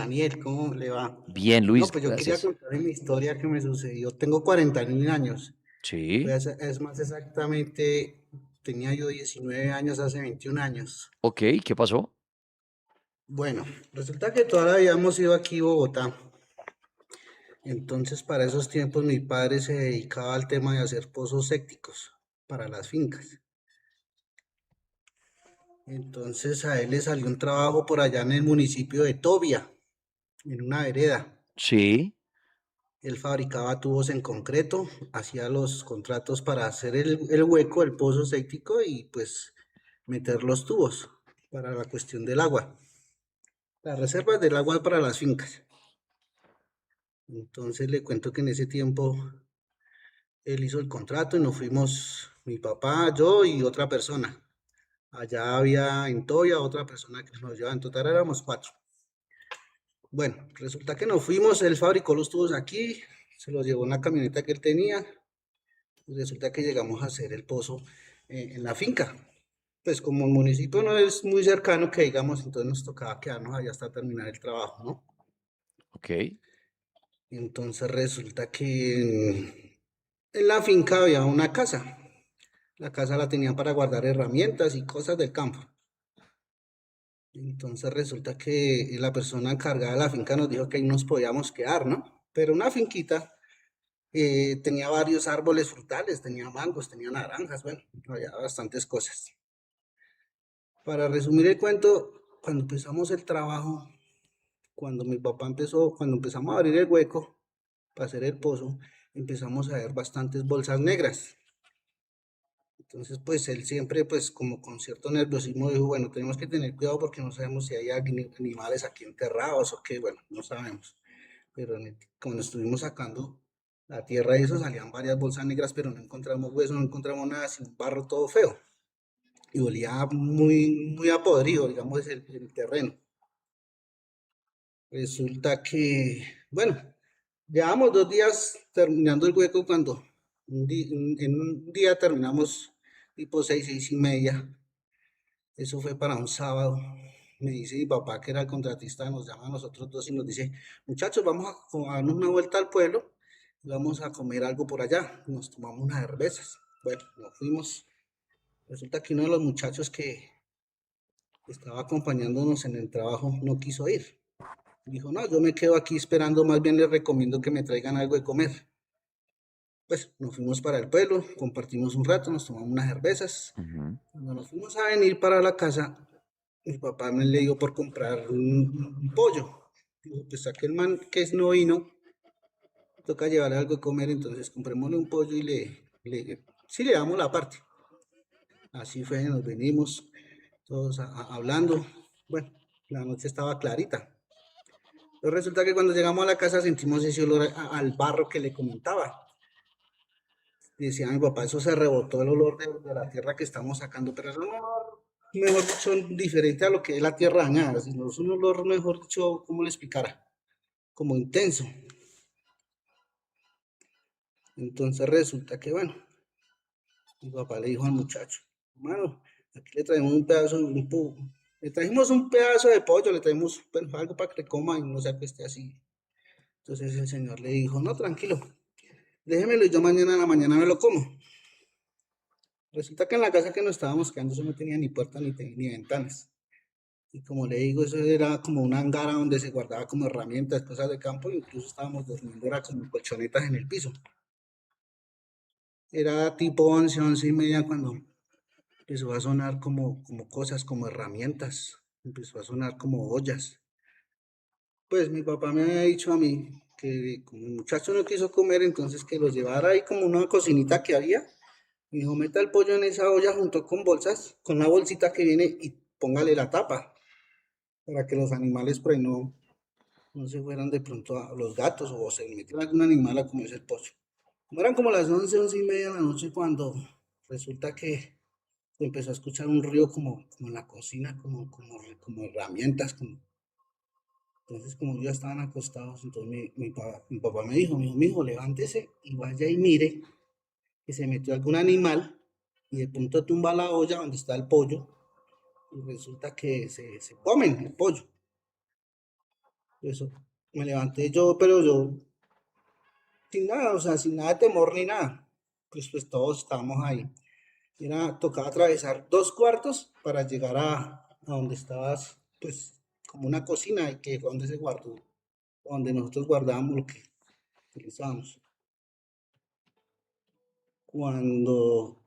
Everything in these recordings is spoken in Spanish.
Daniel, ¿cómo le va? Bien, No, Luis, pues yo quería gracias. contarle mi historia que me sucedió. Tengo 41 años. Sí, Es más exactamente, tenía yo 19 años hace 21 años. ok, ¿qué pasó? Bueno, resulta que todavía habíamos ido aquí a Bogotá. Entonces, para esos tiempos, mi padre se dedicaba al tema de hacer pozos sépticos para las fincas. Entonces, a él le salió un trabajo por allá en el municipio de Tobia, en una vereda. Sí, Él fabricaba tubos en concreto, hacía los contratos para hacer el hueco, el pozo séptico y pues meter los tubos para la cuestión del agua, las reservas del agua para las fincas. Entonces le cuento que en ese tiempo él hizo el contrato y nos fuimos mi papá, yo y otra persona. Allá había en Toya otra persona que nos llevaba, en total éramos cuatro. Bueno, resulta que nos fuimos, él fabricó los tubos aquí, se los llevó en la camioneta que él tenía. Y resulta que llegamos a hacer el pozo en la finca. Pues como el municipio no es muy cercano, que digamos, entonces nos tocaba quedarnos allá hasta terminar el trabajo, ¿no? ok, Entonces resulta que en la finca había una casa. La casa la tenían para guardar herramientas y cosas del campo. Entonces resulta que la persona encargada de la finca nos dijo que ahí nos podíamos quedar, ¿no? Pero una finquita tenía varios árboles frutales, tenía mangos, tenía naranjas, bueno, había bastantes cosas. Para resumir el cuento, cuando empezamos el trabajo, cuando empezamos a abrir el hueco para hacer el pozo, empezamos a ver bastantes bolsas negras. Entonces, pues él siempre, pues como con cierto nerviosismo dijo, bueno, tenemos que tener cuidado porque no sabemos si hay animales aquí enterrados o qué, bueno, no sabemos. Pero cuando estuvimos sacando la tierra y eso, salían varias bolsas negras, pero no encontramos hueso, no encontramos nada, sin barro todo feo. Y olía muy, muy a podrido, digamos, el terreno. Resulta que, bueno, llevamos 2 días terminando el hueco cuando en un día terminamos tipo 6, 6:30. Eso fue para un sábado. Me dice mi papá, que era el contratista, nos llama a nosotros dos y nos dice, muchachos, vamos a darnos una vuelta al pueblo y vamos a comer algo por allá. Nos tomamos unas cervezas. Bueno, nos fuimos. Resulta que uno de los muchachos que estaba acompañándonos en el trabajo no quiso ir. Dijo, no, yo me quedo aquí esperando, más bien les recomiendo que me traigan algo de comer. Pues nos fuimos para el pueblo, compartimos un rato, nos tomamos unas cervezas. ujú, Cuando nos fuimos a venir para la casa, mi papá me le dio por comprar un pollo. Dijo, pues aquel man que es no vino, toca llevarle algo de comer, entonces comprémosle un pollo y sí le damos la parte. Así fue, nos venimos todos hablando. Bueno, la noche estaba clarita. Pero resulta que cuando llegamos a la casa sentimos ese olor al barro que le comentaba. Decía mi papá, eso se rebotó el olor de la tierra que estamos sacando, pero es un olor, mejor dicho, diferente a lo que es la tierra dañada, sino es un olor, mejor dicho, ¿cómo le explicara? Como intenso. Entonces resulta que, bueno, mi papá le dijo al muchacho, hermano, aquí le traemos un pedazo, le trajimos un pedazo de pollo, le traemos, bueno, algo para que coma y no se acueste así. Entonces el señor le dijo, no, tranquilo, déjemelo y yo mañana en la mañana me lo como. Resulta que en la casa que nos estábamos quedando eso no tenía ni puerta ni ventanas. Y como le digo, eso era como una angara donde se guardaba como herramientas, cosas de campo, incluso estábamos durmiendo, era como colchonetas en el piso. Era tipo 11, 11:30 cuando empezó a sonar como cosas, como herramientas, empezó a sonar como ollas. Pues mi papá me había dicho a mí que como el muchacho no quiso comer, entonces que lo llevara ahí como una cocinita que había. Me dijo, meta el pollo en esa olla junto con bolsas, con la bolsita que viene y póngale la tapa para que los animales por ahí no se fueran de pronto a los gatos o se metieran algún animal a comerse el pollo. Como eran como las 11, 11:30 de la noche cuando resulta que empezó a escuchar un ruido como en la cocina, como herramientas. Entonces, como ya estaban acostados, entonces mi papá me dijo, mijo, levántese y vaya y mire que se metió algún animal y de pronto tumba la olla donde está el pollo y resulta que se comen el pollo. Eso, me levanté yo, pero yo sin nada, o sea, sin nada de temor ni nada. Pues todos estábamos ahí. Tocaba atravesar 2 cuartos para llegar a donde estabas, pues, como una cocina, y que fue donde se guardó, donde nosotros guardábamos lo que utilizábamos. Cuando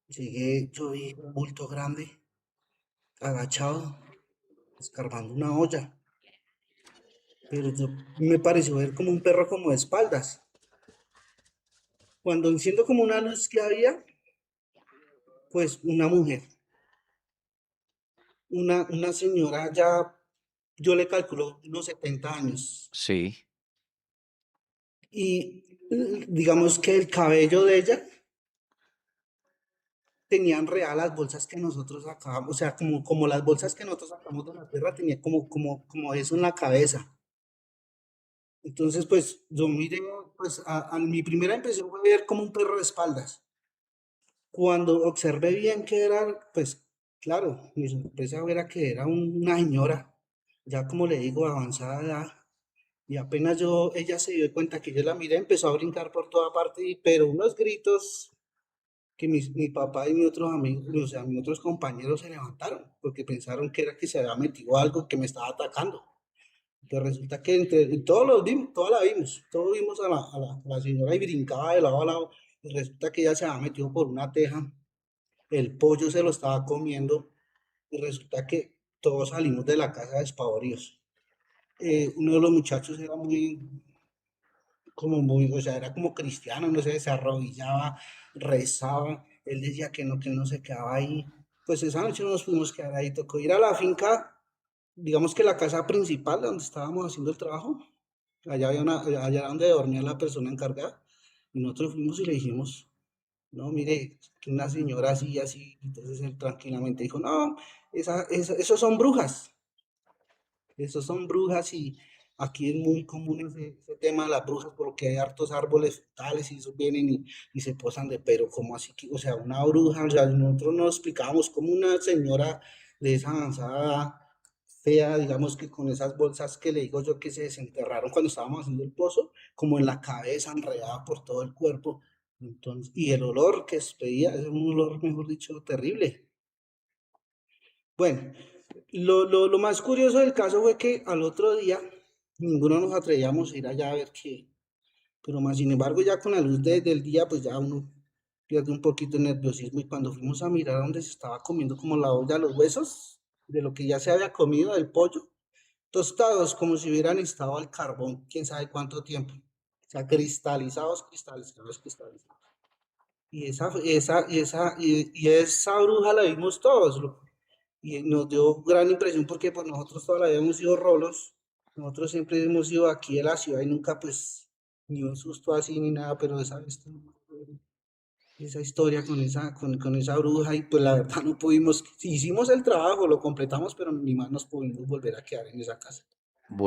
llegué, yo vi un bulto grande, agachado, escarbando una olla, pero me pareció ver como un perro como de espaldas. Cuando enciendo como una luz que había, pues una mujer, una señora ya, yo le calculo unos 70 años, Sí, y digamos que el cabello de ella tenían real las bolsas que nosotros sacábamos, o sea, como las bolsas que nosotros sacamos de la tierra, tenía como eso en la cabeza. Entonces, pues yo miré, pues mi primera impresión fue ver como un perro de espaldas. Cuando observé bien que era, pues claro, mi sorpresa era que era una señora, ya como le digo, avanzada edad, y apenas ella se dio cuenta que yo la miré, empezó a brincar por toda parte, pero unos gritos que mi papá y mis otros amigos, o sea, mis otros compañeros se levantaron, porque pensaron que era que se había metido algo que me estaba atacando. Pues resulta que entre todos los vimos, todos la vimos, todos vimos a la señora y brincaba de lado a lado, y resulta que ella se había metido por una teja, el pollo se lo estaba comiendo, y resulta que todos salimos de la casa despavoridos. Uno de los muchachos era o sea, era como cristiano, no sé, se arrodillaba, rezaba, él decía que él no se quedaba ahí. Pues esa noche no nos pudimos quedar ahí, tocó ir a la finca, digamos que la casa principal donde estábamos haciendo el trabajo, allá era donde dormía la persona encargada, y nosotros fuimos y le dijimos, no, mire, que una señora así y así, entonces él tranquilamente dijo, no, esos son brujas, esos son brujas, y aquí es muy común ese tema de las brujas porque hay hartos árboles frutales y esos vienen y se posan pero como así que, o sea, una bruja, o sea, nosotros nos explicábamos como una señora de esa avanzada fea, digamos que con esas bolsas que le digo yo que se desenterraron cuando estábamos haciendo el pozo, como en la cabeza, enredada por todo el cuerpo. Entonces, y el olor que despedía, es un olor, mejor dicho, terrible. Bueno, lo más curioso del caso fue que al otro día ninguno nos atrevíamos a ir allá a ver qué, pero más sin embargo ya con la luz del día pues ya uno pierde un poquito el nerviosismo, y cuando fuimos a mirar donde se estaba comiendo como la olla, los huesos de lo que ya se había comido del pollo, tostados como si hubieran estado al carbón, quién sabe cuánto tiempo, o sea, cristalizados, cristalizados, cristalizados. Y esa bruja la vimos todos, y nos dio gran impresión porque pues nosotros toda la vida hemos sido rolos, nosotros siempre hemos ido aquí de la ciudad y nunca pues ni un susto así ni nada, pero esa historia con esa bruja, y pues la verdad no pudimos, hicimos el trabajo, lo completamos, pero ni más nos pudimos volver a quedar en esa casa. bueno.